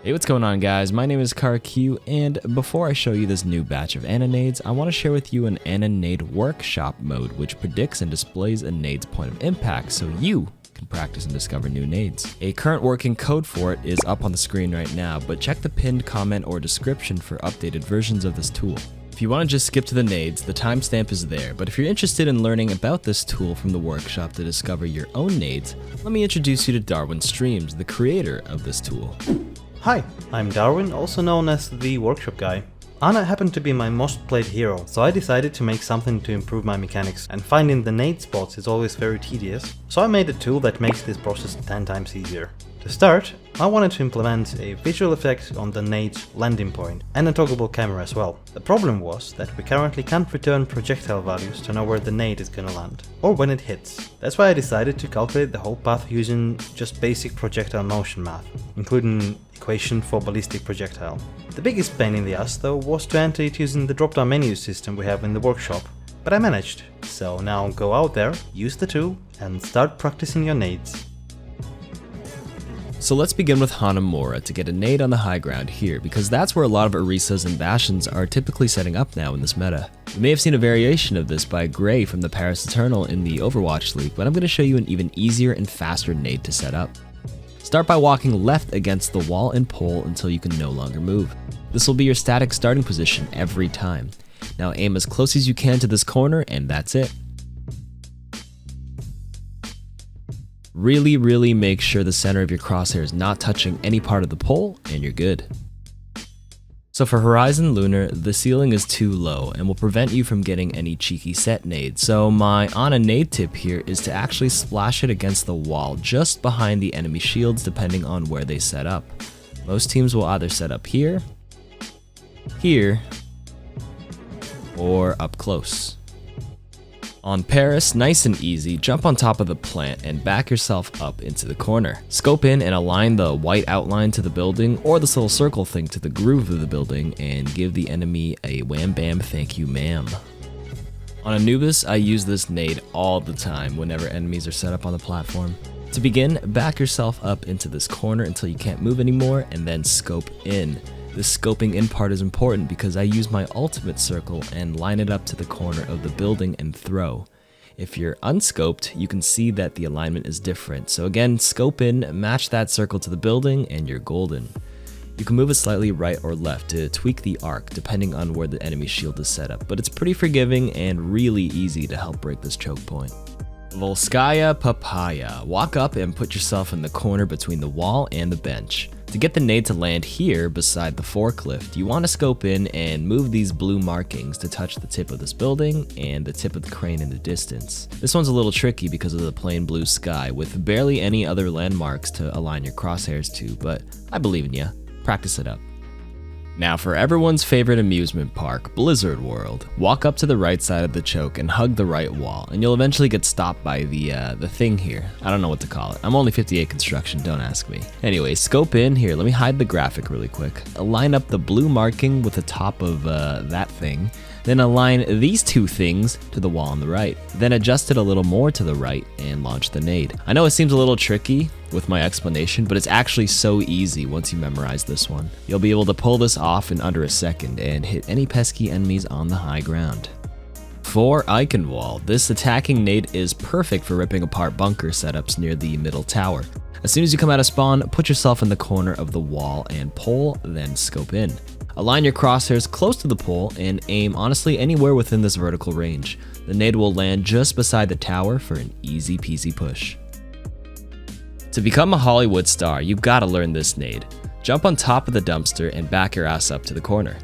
Hey, what's going on guys? My name is KarQ, and before I show you this new batch of nades, I want to share with you an nade workshop mode which predicts and displays a nade's point of impact so you can practice and discover new nades. A current working code for it is up on the screen right now, but check the pinned comment or description for updated versions of this tool. If you want to just skip to the nades, the timestamp is there, but if you're interested in learning about this tool from the workshop to discover your own nades, let me introduce you to Darwin Streams, the creator of this tool. Hi, I'm Darwin, also known as the Workshop Guy. Ana happened to be my most played hero, so I decided to make something to improve my mechanics, and finding the nade spots is always very tedious, so I made a tool that makes this process 10 times easier. To start, I wanted to implement a visual effect on the nade's landing point, and a toggleable camera as well. The problem was that we currently can't return projectile values to know where the nade is gonna land, or when it hits. That's why I decided to calculate the whole path using just basic projectile motion math, including equation for ballistic projectile. The biggest pain in the ass though was to enter it using the drop-down menu system we have in the workshop, but I managed. So now go out there, use the tool, and start practicing your nades. So let's begin with Hanamura to get a nade on the high ground here, because that's where a lot of Orisas and Bastions are typically setting up now in this meta. You may have seen a variation of this by Gray from the Paris Eternal in the Overwatch League, but I'm going to show you an even easier and faster nade to set up. Start by walking left against the wall and pole until you can no longer move. This will be your static starting position every time. Now aim as close as you can to this corner, and that's it. Really make sure the center of your crosshair is not touching any part of the pole, and you're good. So for Horizon Lunar, the ceiling is too low and will prevent you from getting any cheeky set nades. So my on a nade tip here is to actually splash it against the wall just behind the enemy shields depending on where they set up. Most teams will either set up here, here, or up close. On Paris, nice and easy, jump on top of the plant and back yourself up into the corner. Scope in and align the white outline to the building or this little circle thing to the groove of the building and give the enemy a wham bam thank you ma'am. On Anubis, I use this nade all the time whenever enemies are set up on the platform. To begin, back yourself up into this corner until you can't move anymore and then scope in. This scoping in part is important because I use my ultimate circle and line it up to the corner of the building and throw. If you're unscoped, you can see that the alignment is different. So again, scope in, match that circle to the building, and you're golden. You can move it slightly right or left to tweak the arc depending on where the enemy shield is set up, but it's pretty forgiving and really easy to help break this choke point. Volskaya Papaya. Walk up and put yourself in the corner between the wall and the bench. To get the nade to land here beside the forklift, you want to scope in and move these blue markings to touch the tip of this building and the tip of the crane in the distance. This one's a little tricky because of the plain blue sky with barely any other landmarks to align your crosshairs to, but I believe in ya. Practice it up. Now for everyone's favorite amusement park, Blizzard World. Walk up to the right side of the choke and hug the right wall, and you'll eventually get stopped by the thing here. I don't know what to call it. I'm only 58 construction, don't ask me. Anyway, scope in here. Let me hide the graphic really quick. Align up the blue marking with the top of that thing. Then align these two things to the wall on the right. Then adjust it a little more to the right and launch the nade. I know it seems a little tricky with my explanation, but it's actually so easy once you memorize this one. You'll be able to pull this off in under a second and hit any pesky enemies on the high ground. For Eichenwalde, this attacking nade is perfect for ripping apart bunker setups near the middle tower. As soon as you come out of spawn, put yourself in the corner of the wall and pole, then scope in. Align your crosshairs close to the pole and aim honestly anywhere within this vertical range. The nade will land just beside the tower for an easy peasy push. To become a Hollywood star, you've got to learn this nade. Jump on top of the dumpster and back your ass up to the corner.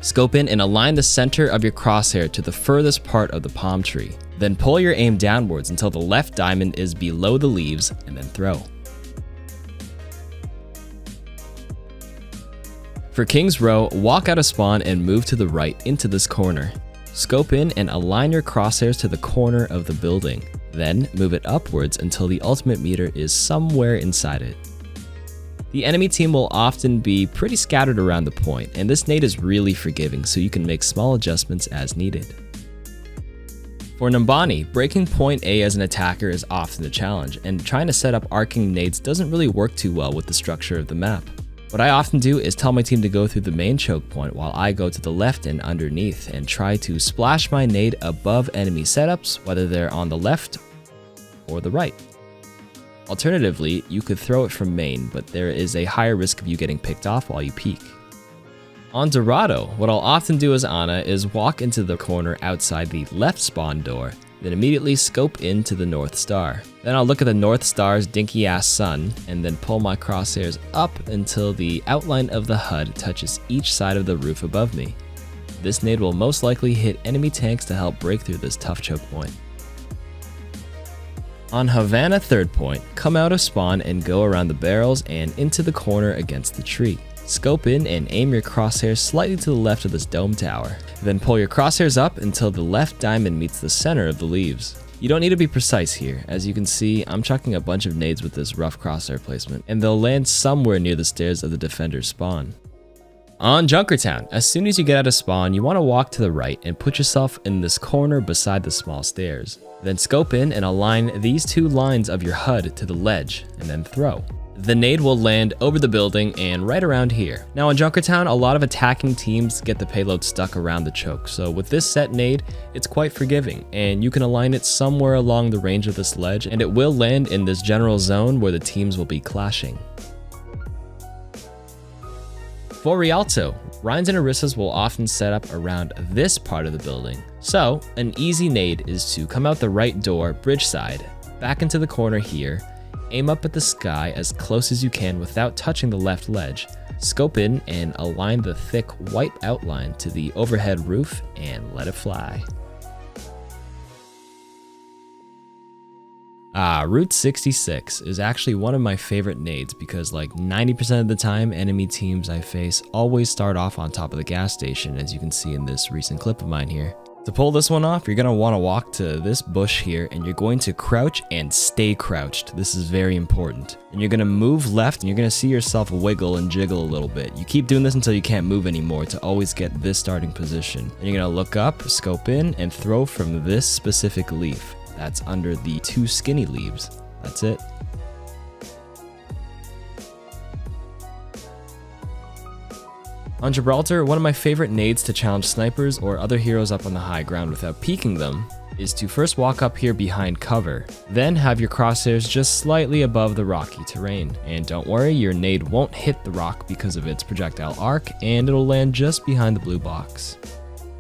Scope in and align the center of your crosshair to the furthest part of the palm tree. Then pull your aim downwards until the left diamond is below the leaves and then throw. For King's Row, walk out of spawn and move to the right into this corner. Scope in and align your crosshairs to the corner of the building. Then move it upwards until the ultimate meter is somewhere inside it. The enemy team will often be pretty scattered around the point, and this nade is really forgiving so you can make small adjustments as needed. For Numbani, breaking point A as an attacker is often a challenge, and trying to set up arcing nades doesn't really work too well with the structure of the map. What I often do is tell my team to go through the main choke point while I go to the left and underneath and try to splash my nade above enemy setups, whether they're on the left or the right. Alternatively, you could throw it from main, but there is a higher risk of you getting picked off while you peek. On Dorado, what I'll often do as Ana is walk into the corner outside the left spawn door, then immediately scope into the North Star. Then I'll look at the North Star's dinky ass sun, and then pull my crosshairs up until the outline of the HUD touches each side of the roof above me. This nade will most likely hit enemy tanks to help break through this tough choke point. On Havana third point, come out of spawn and go around the barrels and into the corner against the tree. Scope in and aim your crosshairs slightly to the left of this dome tower. Then pull your crosshairs up until the left diamond meets the center of the leaves. You don't need to be precise here. As you can see, I'm chucking a bunch of nades with this rough crosshair placement, and they'll land somewhere near the stairs of the defender's spawn. On Junkertown, as soon as you get out of spawn, you want to walk to the right and put yourself in this corner beside the small stairs. Then scope in and align these two lines of your HUD to the ledge, and then throw. The nade will land over the building and right around here. Now on Junkertown, a lot of attacking teams get the payload stuck around the choke, so with this set nade, it's quite forgiving, and you can align it somewhere along the range of this ledge, and it will land in this general zone where the teams will be clashing. For Rialto, Rhines and Orissas will often set up around this part of the building, so an easy nade is to come out the right door, bridge side, back into the corner here, aim up at the sky as close as you can without touching the left ledge, scope in and align the thick white outline to the overhead roof and let it fly. Route 66 is actually one of my favorite nades because like 90% of the time enemy teams I face always start off on top of the gas station, as you can see in this recent clip of mine here. To pull this one off, you're going to want to walk to this bush here and you're going to crouch and stay crouched. This is very important. And you're going to move left and you're going to see yourself wiggle and jiggle a little bit. You keep doing this until you can't move anymore to always get this starting position. And you're going to look up, scope in, and throw from this specific leaf. That's under the two skinny leaves. That's it. On Gibraltar, one of my favorite nades to challenge snipers or other heroes up on the high ground without peeking them is to first walk up here behind cover, then have your crosshairs just slightly above the rocky terrain. And don't worry, your nade won't hit the rock because of its projectile arc, and it'll land just behind the blue box.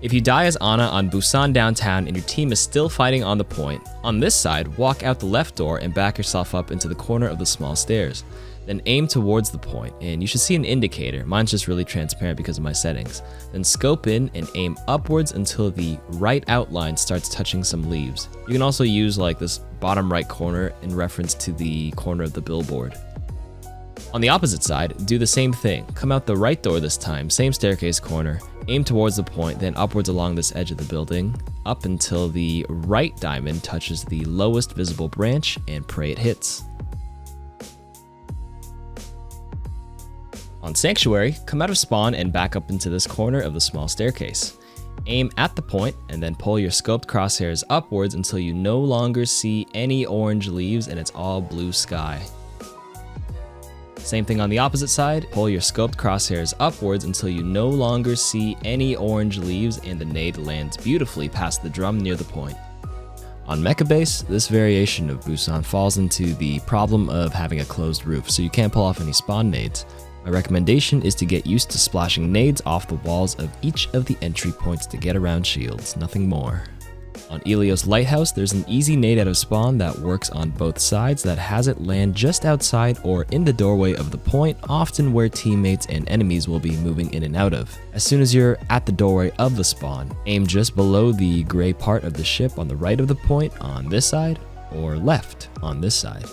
If you die as Ana on Busan downtown and your team is still fighting on the point, on this side, walk out the left door and back yourself up into the corner of the small stairs. Then aim towards the point, and you should see an indicator. Mine's just really transparent because of my settings. Then scope in and aim upwards until the right outline starts touching some leaves. You can also use like this bottom right corner in reference to the corner of the billboard. On the opposite side, do the same thing. Come out the right door this time, same staircase corner, aim towards the point, then upwards along this edge of the building, up until the right diamond touches the lowest visible branch, and pray it hits. On Sanctuary, come out of spawn and back up into this corner of the small staircase. Aim at the point and then pull your scoped crosshairs upwards until you no longer see any orange leaves and it's all blue sky. Same thing on the opposite side, pull your scoped crosshairs upwards until you no longer see any orange leaves and the nade lands beautifully past the drum near the point. On MEKA base, this variation of Busan falls into the problem of having a closed roof, so you can't pull off any spawn nades. My recommendation is to get used to splashing nades off the walls of each of the entry points to get around shields, nothing more. On Ilios Lighthouse, there's an easy nade out of spawn that works on both sides that has it land just outside or in the doorway of the point, often where teammates and enemies will be moving in and out of. As soon as you're at the doorway of the spawn, aim just below the gray part of the ship on the right of the point on this side, or left on this side.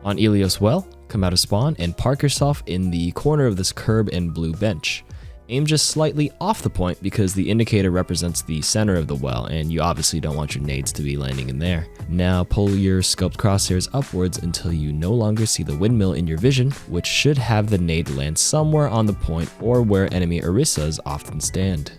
On Ilios Well, come out of spawn and park yourself in the corner of this curb and blue bench. Aim just slightly off the point because the indicator represents the center of the well and you obviously don't want your nades to be landing in there. Now pull your scoped crosshairs upwards until you no longer see the windmill in your vision, which should have the nade land somewhere on the point or where enemy Orissas often stand.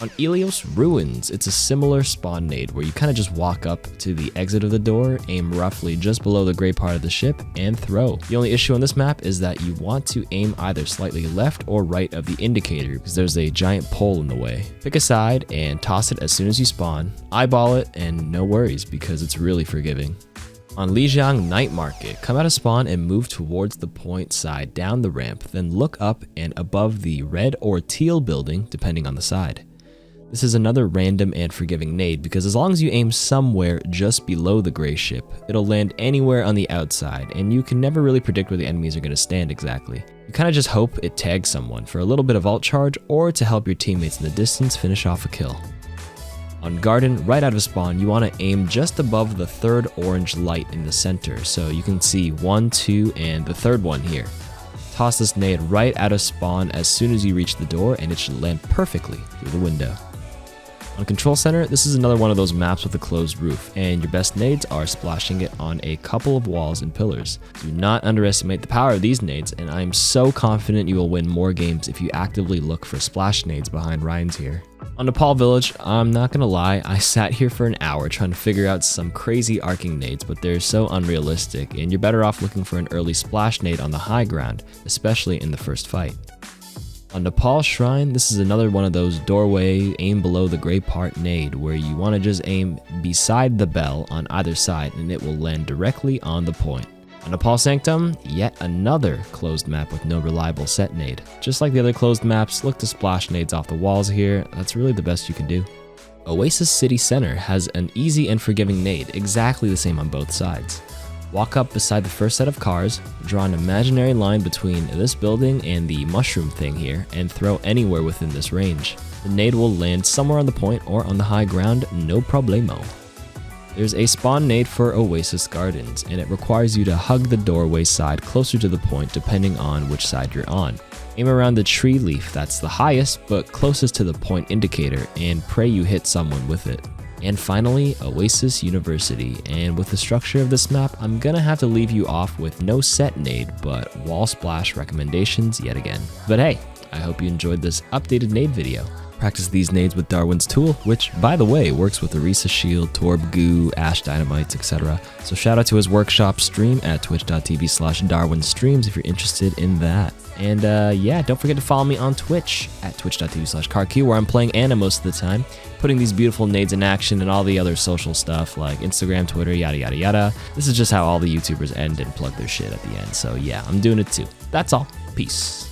On Ilios Ruins, it's a similar spawn nade where you kind of just walk up to the exit of the door, aim roughly just below the gray part of the ship, and throw. The only issue on this map is that you want to aim either slightly left or right of the indicator because there's a giant pole in the way. Pick a side and toss it as soon as you spawn, eyeball it, and no worries because it's really forgiving. On Lijiang Night Market, come out of spawn and move towards the point side down the ramp, then look up and above the red or teal building depending on the side. This is another random and forgiving nade because as long as you aim somewhere just below the gray ship, it'll land anywhere on the outside and you can never really predict where the enemies are going to stand exactly. You kind of just hope it tags someone for a little bit of ult charge or to help your teammates in the distance finish off a kill. On Garden, right out of spawn, you want to aim just above the third orange light in the center so you can see 1, 2, and the third one here. Toss this nade right out of spawn as soon as you reach the door and it should land perfectly through the window. On Control Center, this is another one of those maps with a closed roof, and your best nades are splashing it on a couple of walls and pillars. Do not underestimate the power of these nades, and I am so confident you will win more games if you actively look for splash nades behind Ryan's here. On Nepal Village, I'm not gonna lie, I sat here for an hour trying to figure out some crazy arcing nades, but they're so unrealistic, and you're better off looking for an early splash nade on the high ground, especially in the first fight. On Nepal Shrine, this is another one of those doorway, aim below the gray part nade where you want to just aim beside the bell on either side and it will land directly on the point. On Nepal Sanctum, yet another closed map with no reliable set nade. Just like the other closed maps, look to splash nades off the walls here, that's really the best you can do. Oasis City Center has an easy and forgiving nade, exactly the same on both sides. Walk up beside the first set of cars, draw an imaginary line between this building and the mushroom thing here, and throw anywhere within this range. The nade will land somewhere on the point or on the high ground, no problemo. There's a spawn nade for Oasis Gardens, and it requires you to hug the doorway side closer to the point depending on which side you're on. Aim around the tree leaf that's the highest but closest to the point indicator, and pray you hit someone with it. And finally, Oasis University, and with the structure of this map, I'm gonna have to leave you off with no set nade, but wall splash recommendations yet again. But hey, I hope you enjoyed this updated nade video. Practice these nades with Darwin's tool, which, by the way, works with Orisa Shield, Torb Goo, Ash Dynamites, etc. So shout out to his workshop stream at twitch.tv/DarwinStreams if you're interested in that. And yeah, don't forget to follow me on Twitch at twitch.tv/KarQ, where I'm playing Ana most of the time, putting these beautiful nades in action and all the other social stuff like Instagram, Twitter, yada yada yada. This is just how all the YouTubers end and plug their shit at the end. So yeah, I'm doing it too. That's all. Peace.